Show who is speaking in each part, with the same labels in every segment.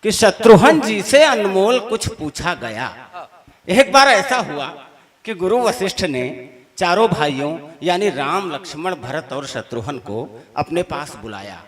Speaker 1: कि शत्रुघ्न जी से अनमोल कुछ पूछा गया। एक बार ऐसा हुआ कि गुरु वशिष्ठ ने चारों भाइयों यानी राम, लक्ष्मण, भरत और शत्रुघ्न को अपने पास बुलाया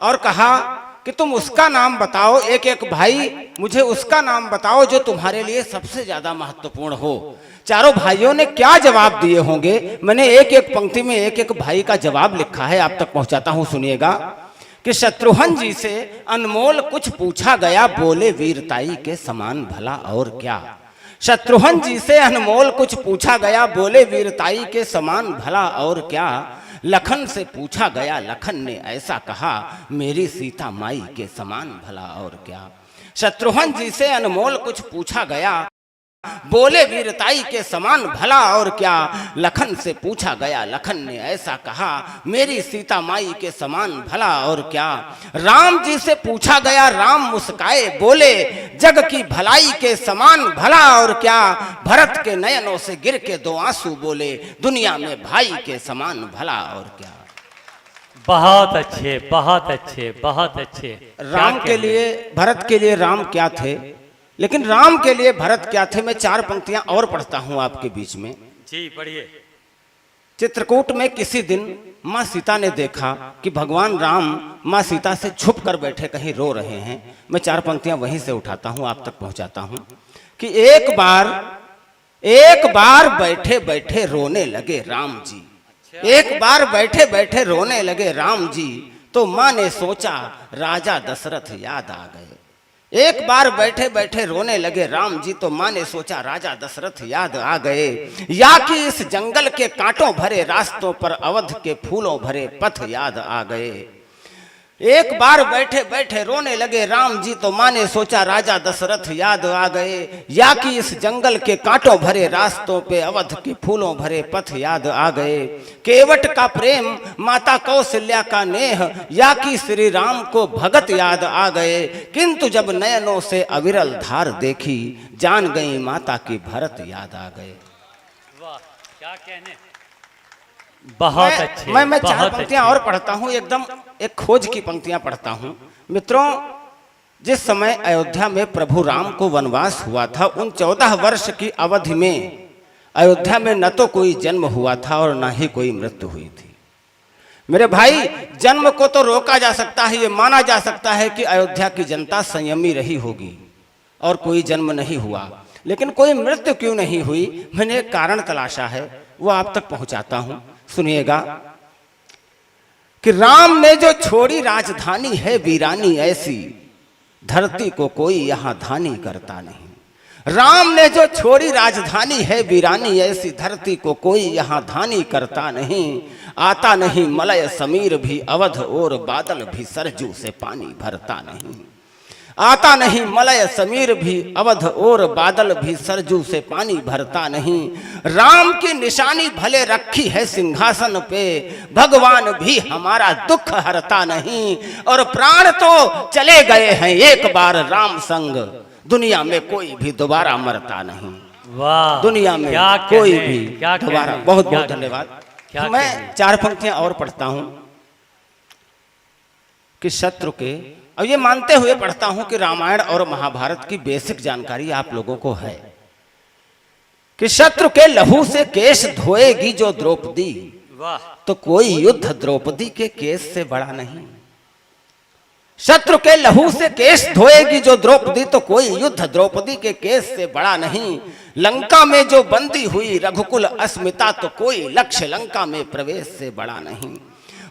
Speaker 1: और कहा कि तुम उसका नाम बताओ, एक एक भाई मुझे उसका नाम बताओ जो तुम्हारे लिए सबसे ज्यादा महत्वपूर्ण हो। चारों भाइयों ने क्या जवाब दिए होंगे, मैंने एक एक पंक्ति में एक एक भाई का जवाब लिखा है, आप तक पहुंचाता हूं, सुनिएगा। कि शत्रुघ्न जी से अनमोल कुछ पूछा गया, बोले वीरताई के समान भला और क्या। शत्रुघ्न जी से अनमोल कुछ पूछा गया, बोले वीरताई के समान भला और क्या। लखन से पूछा गया, लखन ने ऐसा कहा, मेरी सीता माई के समान भला और क्या। शत्रुघ्न जी से अनमोल कुछ पूछा गया, बोले वीरताई के समान भला और क्या। लखन से पूछा गया, लखन ने ऐसा कहा, मेरी सीता माई के समान भला और क्या। राम जी से पूछा गया, राम मुस्काए बोले, जग की भलाई के समान भला और क्या। भरत के नयनों से गिर के दो आंसू बोले, दुनिया में भाई के समान भला और क्या।
Speaker 2: बहुत अच्छे, बहुत अच्छे, बहुत अच्छे।
Speaker 1: राम के लिए, भरत के लिए राम क्या थे, लेकिन राम के लिए भरत क्या थे। मैं चार पंक्तियां और पढ़ता हूं आपके बीच में।
Speaker 2: जी पढ़िए।
Speaker 1: चित्रकूट में किसी दिन माँ सीता ने देखा कि भगवान राम माँ सीता से छुप कर बैठे कहीं रो रहे हैं। मैं चार पंक्तियां वहीं से उठाता हूं, आप तक पहुंचाता हूं। कि एक बार बैठे बैठे रोने लगे राम जी। एक बार बैठे बैठे रोने लगे राम जी, तो माँ ने सोचा राजा दशरथ याद आ गए। एक बार बैठे बैठे रोने लगे राम जी, तो माँ ने सोचा राजा दशरथ याद आ गए। या कि इस जंगल के कांटों भरे रास्तों पर अवध के फूलों भरे पथ याद आ गए। एक बार बैठे बैठे रोने लगे राम जी, तो माँ ने सोचा राजा दशरथ याद आ गए। या कि इस जंगल के कांटों भरे रास्तों पे अवध के फूलों भरे पथ याद आ गए। केवट का प्रेम, माता कौशल्या का नेह, या कि श्री राम को भगत याद आ गए। किंतु जब नयनों से अविरल धार देखी, जान गई माता की भरत याद आ गए।
Speaker 2: वाह क्या कहने, बहुत अच्छे।
Speaker 1: मैं चार पंक्तियां और पढ़ता हूं, एकदम एक खोज की पंक्तियां पढ़ता हूं। मित्रों, जिस समय अयोध्या में प्रभु राम को वनवास हुआ था, उन 14 वर्ष की अवधि में अयोध्या में न तो कोई जन्म हुआ था और न ही कोई मृत्यु हुई थी। मेरे भाई, जन्म को तो रोका जा सकता है, ये माना जा सकता है कि अयोध्या की जनता संयमी रही होगी और कोई जन्म नहीं हुआ, लेकिन कोई मृत्यु क्यों नहीं हुई, मैंने एक कारण तलाशा है, वो आप तक पहुंचाता हूं, सुनिएगा। कि राम ने जो छोड़ी राजधानी है वीरानी ऐसी, धरती को कोई यहां धानी करता नहीं। राम ने जो छोड़ी राजधानी है वीरानी ऐसी, धरती को कोई यहां धानी करता नहीं। आता नहीं मलय समीर भी अवध और बादल भी सरजू से पानी भरता नहीं। आता नहीं मलय समीर भी अवध और बादल भी सरजू से पानी भरता नहीं। राम की निशानी भले रखी है सिंहासन पे, भगवान भी हमारा दुख हरता नहीं। और प्राण तो चले गए हैं एक बार राम संग, दुनिया में कोई भी दोबारा मरता नहीं।
Speaker 2: वाह,
Speaker 1: दुनिया में कोई भी दोबारा। बहुत बहुत धन्यवाद। तो मैं चार पंक्तियां और पढ़ता हूं कि शत्रु के, अब ये मानते हुए पढ़ता हूं कि रामायण और महाभारत की बेसिक जानकारी आप लोगों को है। कि शत्रु के लहू से केश धोएगी जो द्रौपदी,
Speaker 2: वाह,
Speaker 1: तो कोई युद्ध द्रौपदी के केस से बड़ा नहीं। शत्रु के लहू से केश धोएगी जो द्रौपदी, तो कोई युद्ध द्रौपदी के केस से बड़ा नहीं। लंका में जो बंदी हुई रघुकुल अस्मिता, तो कोई लक्ष्य लंका में प्रवेश से बड़ा नहीं।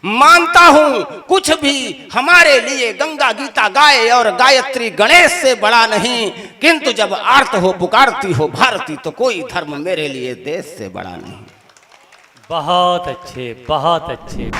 Speaker 1: मानता हूं कुछ भी हमारे लिए गंगा गीता गाए और गायत्री गणेश से बड़ा नहीं, किंतु जब आर्त हो पुकारती हो भारती, तो कोई धर्म मेरे लिए देश से बड़ा नहीं।
Speaker 2: बहुत अच्छे, बहुत अच्छे।